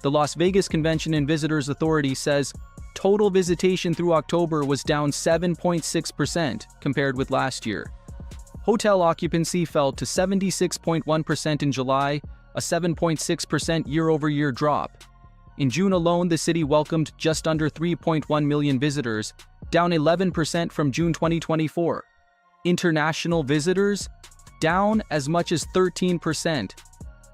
The Las Vegas Convention and Visitors Authority says total visitation through October was down 7.6% compared with last year. Hotel occupancy fell to 76.1% in July, a 7.6% year-over-year drop. In June alone, the city welcomed just under 3.1 million visitors, down 11% from June 2024. International visitors? Down as much as 13%.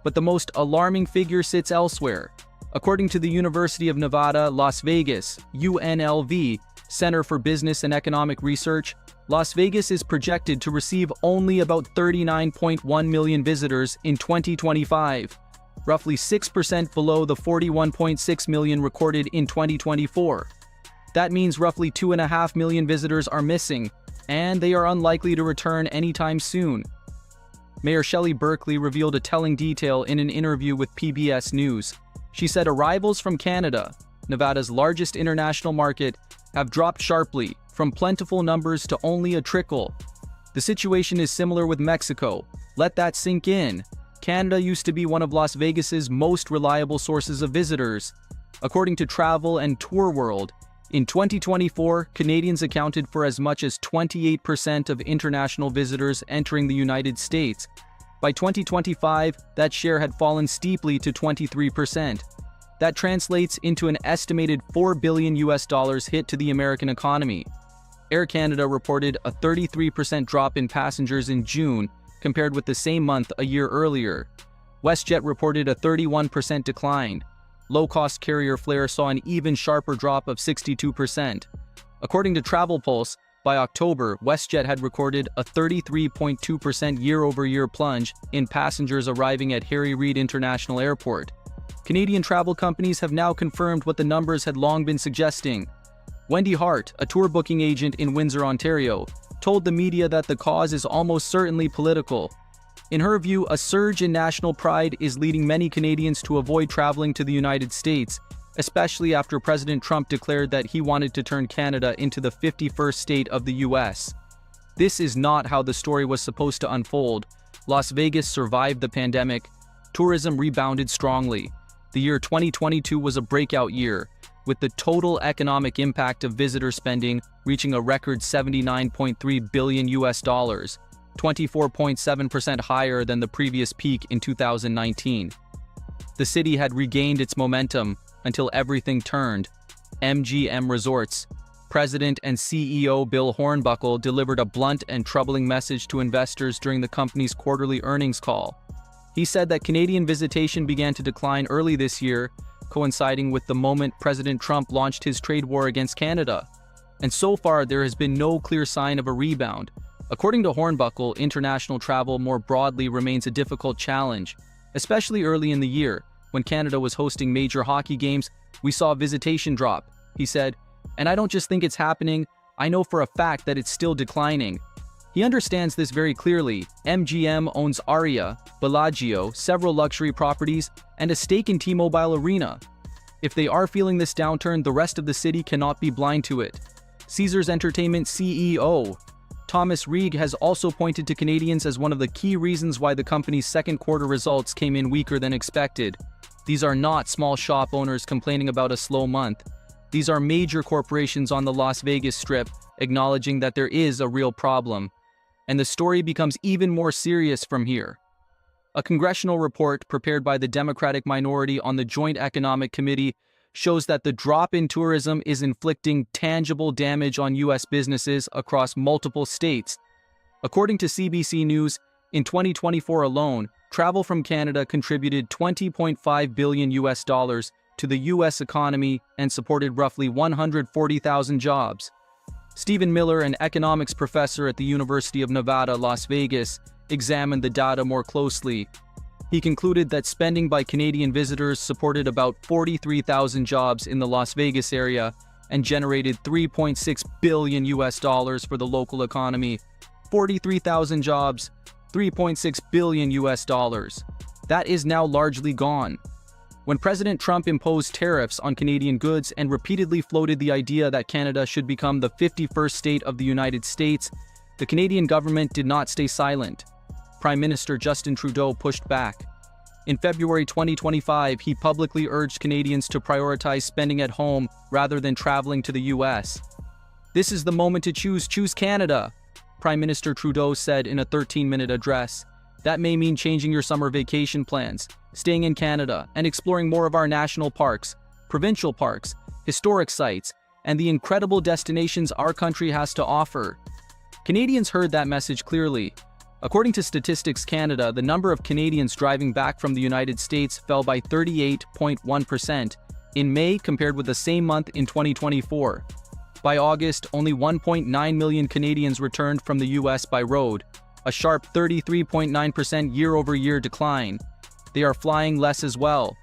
But the most alarming figure sits elsewhere. According to the University of Nevada, Las Vegas, UNLV, Center for Business and Economic Research, Las Vegas is projected to receive only about 39.1 million visitors in 2025, roughly 6% below the 41.6 million recorded in 2024. That means roughly 2.5 million visitors are missing, and they are unlikely to return anytime soon. Mayor Shelley Berkeley revealed a telling detail in an interview with PBS News. She said arrivals from Canada, Nevada's largest international market, have dropped sharply, from plentiful numbers to only a trickle. The situation is similar with Mexico. Let that sink in. Canada used to be one of Las Vegas's most reliable sources of visitors. According to Travel and Tour World, in 2024, Canadians accounted for as much as 28% of international visitors entering the United States. By 2025, that share had fallen steeply to 23%. That translates into an estimated $4 billion hit to the American economy. Air Canada reported a 33% drop in passengers in June compared with the same month a year earlier. WestJet reported a 31% decline. Low-cost carrier Flair saw an even sharper drop of 62%. According to Travel Pulse, by October, WestJet had recorded a 33.2% year-over-year plunge in passengers arriving at Harry Reid International Airport. Canadian travel companies have now confirmed what the numbers had long been suggesting. Wendy Hart, a tour booking agent in Windsor, Ontario, told the media that the cause is almost certainly political. In her view, a surge in national pride is leading many Canadians to avoid traveling to the United States, especially after President Trump declared that he wanted to turn Canada into the 51st state of the US. This is not how the story was supposed to unfold. Las Vegas survived the pandemic. Tourism rebounded strongly. The year 2022 was a breakout year, with the total economic impact of visitor spending reaching a record $79.3 billion, 24.7% higher than the previous peak in 2019. The city had regained its momentum until everything turned. MGM Resorts President and CEO Bill Hornbuckle delivered a blunt and troubling message to investors during the company's quarterly earnings call. He said that Canadian visitation began to decline early this year, coinciding with the moment President Trump launched his trade war against Canada. And so far, there has been no clear sign of a rebound. According to Hornbuckle, international travel more broadly remains a difficult challenge, especially early in the year. When Canada was hosting major hockey games, we saw visitation drop, he said, and I don't just think it's happening, I know for a fact that it's still declining. He understands this very clearly. MGM owns Aria, Bellagio, several luxury properties, and a stake in T-Mobile Arena. If they are feeling this downturn, the rest of the city cannot be blind to it. Caesars Entertainment CEO Thomas Reeg has also pointed to Canadians as one of the key reasons why the company's second quarter results came in weaker than expected. These are not small shop owners complaining about a slow month. These are major corporations on the Las Vegas Strip acknowledging that there is a real problem. And the story becomes even more serious from here. A congressional report prepared by the Democratic minority on the Joint Economic Committee shows that the drop in tourism is inflicting tangible damage on U.S. businesses across multiple states. According to CBC News, in 2024 alone, travel from Canada contributed $20.5 billion to the U.S. economy and supported roughly 140,000 jobs. Stephen Miller, an economics professor at the University of Nevada, Las Vegas, examined the data more closely. He concluded that spending by Canadian visitors supported about 43,000 jobs in the Las Vegas area and generated $3.6 billion for the local economy. 43,000 jobs, $3.6 billion. That is now largely gone. When President Trump imposed tariffs on Canadian goods and repeatedly floated the idea that Canada should become the 51st state of the United States, the Canadian government did not stay silent. Prime Minister Justin Trudeau pushed back. In February 2025, he publicly urged Canadians to prioritize spending at home rather than traveling to the US. "This is the moment to choose Canada," Prime Minister Trudeau said in a 13-minute address. "That may mean changing your summer vacation plans, staying in Canada, and exploring more of our national parks, provincial parks, historic sites, and the incredible destinations our country has to offer." Canadians heard that message clearly. According to Statistics Canada, the number of Canadians driving back from the United States fell by 38.1% in May compared with the same month in 2024. By August, only 1.9 million Canadians returned from the US by road, a sharp 33.9% year-over-year decline. They are flying less as well.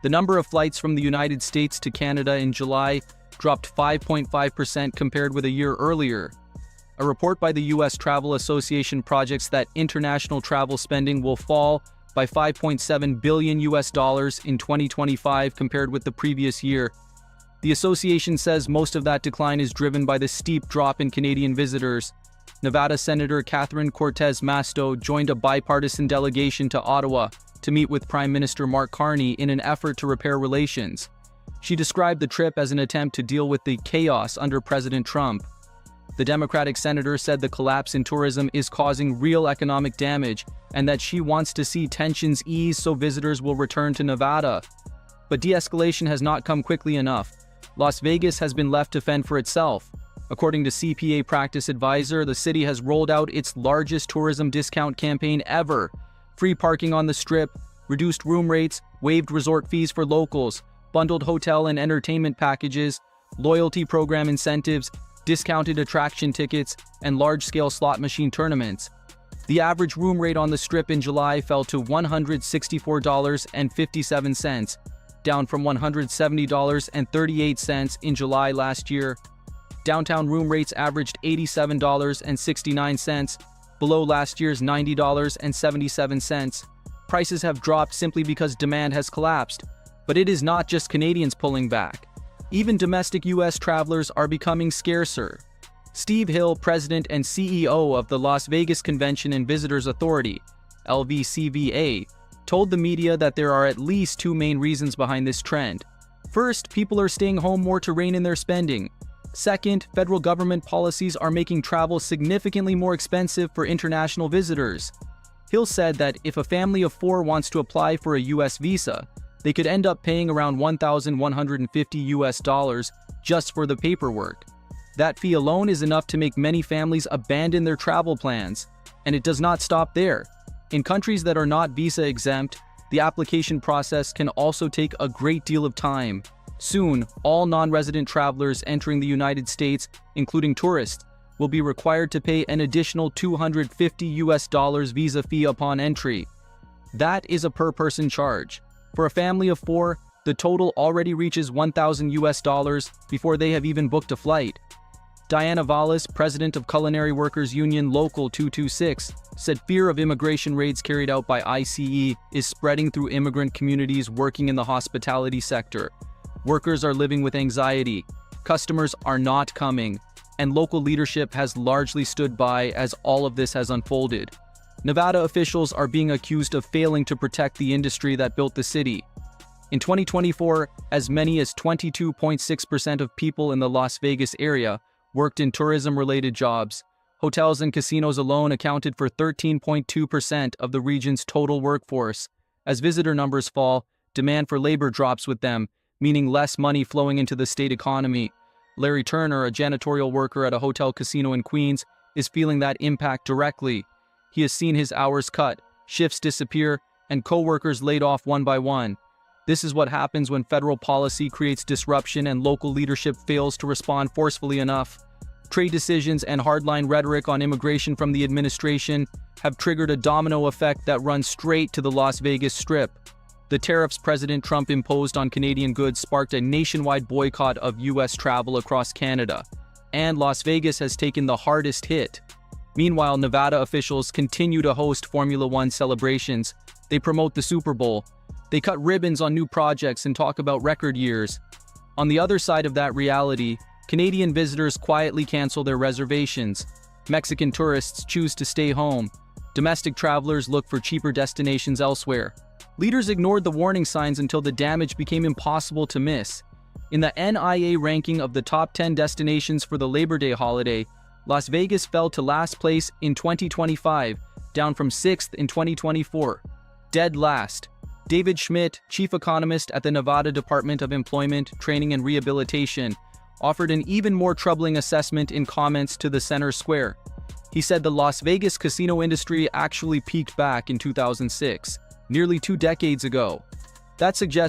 The number of flights from the United States to Canada in July dropped 5.5% compared with a year earlier. A report by the U.S. Travel Association projects that international travel spending will fall by $5.7 billion in 2025 compared with the previous year. The association says most of that decline is driven by the steep drop in Canadian visitors. Nevada Senator Catherine Cortez Masto joined a bipartisan delegation to Ottawa to meet with Prime Minister Mark Carney in an effort to repair relations. She described the trip as an attempt to deal with the chaos under President Trump. The Democratic senator said the collapse in tourism is causing real economic damage and that she wants to see tensions ease so visitors will return to Nevada. But de-escalation has not come quickly enough. Las Vegas has been left to fend for itself. According to CPA Practice Advisor, the city has rolled out its largest tourism discount campaign ever. Free parking on the Strip, reduced room rates, waived resort fees for locals, bundled hotel and entertainment packages, loyalty program incentives, discounted attraction tickets, and large-scale slot machine tournaments. The average room rate on the Strip in July fell to $164.57, down from $170.38 in July last year. Downtown room rates averaged $87.69, below last year's $90.77. Prices have dropped simply because demand has collapsed. But it is not just Canadians pulling back. Even domestic U.S. travelers are becoming scarcer. Steve Hill, president and CEO of the Las Vegas Convention and Visitors Authority, LVCVA, told the media that there are at least two main reasons behind this trend. First, people are staying home more to rein in their spending. Second, federal government policies are making travel significantly more expensive for international visitors. Hill said that if a family of 4 wants to apply for a U.S. visa, they could end up paying around $1,150 just for the paperwork. That fee alone is enough to make many families abandon their travel plans. And it does not stop there. In countries that are not visa exempt, the application process can also take a great deal of time. Soon, all non-resident travelers entering the United States, including tourists, will be required to pay an additional $250 visa fee upon entry. That is a per-person charge. For a family of 4, the total already reaches $1,000 before they have even booked a flight. Diana Vallis, president of Culinary Workers Union Local 226, said fear of immigration raids carried out by ICE is spreading through immigrant communities working in the hospitality sector. Workers are living with anxiety, customers are not coming, and local leadership has largely stood by as all of this has unfolded. Nevada officials are being accused of failing to protect the industry that built the city. In 2024, as many as 22.6% of people in the Las Vegas area worked in tourism-related jobs. Hotels and casinos alone accounted for 13.2% of the region's total workforce. As visitor numbers fall, demand for labor drops with them, meaning less money flowing into the state economy. Larry Turner, a janitorial worker at a hotel casino in Queens, is feeling that impact directly. He has seen his hours cut, shifts disappear, and co-workers laid off one by one. This is what happens when federal policy creates disruption and local leadership fails to respond forcefully enough. Trade decisions and hardline rhetoric on immigration from the administration have triggered a domino effect that runs straight to the Las Vegas Strip. The tariffs President Trump imposed on Canadian goods sparked a nationwide boycott of U.S. travel across Canada, and Las Vegas has taken the hardest hit. Meanwhile, Nevada officials continue to host Formula One celebrations. They promote the Super Bowl. They cut ribbons on new projects and talk about record years. On the other side of that reality, Canadian visitors quietly cancel their reservations. Mexican tourists choose to stay home. Domestic travelers look for cheaper destinations elsewhere. Leaders ignored the warning signs until the damage became impossible to miss. In the NIA ranking of the top 10 destinations for the Labor Day holiday, Las Vegas fell to last place in 2025, down from 6th in 2024. Dead last. David Schmidt, chief economist at the Nevada Department of Employment, Training and Rehabilitation, offered an even more troubling assessment in comments to the Center Square. He said the Las Vegas casino industry actually peaked back in 2006, nearly 2 decades ago. That suggests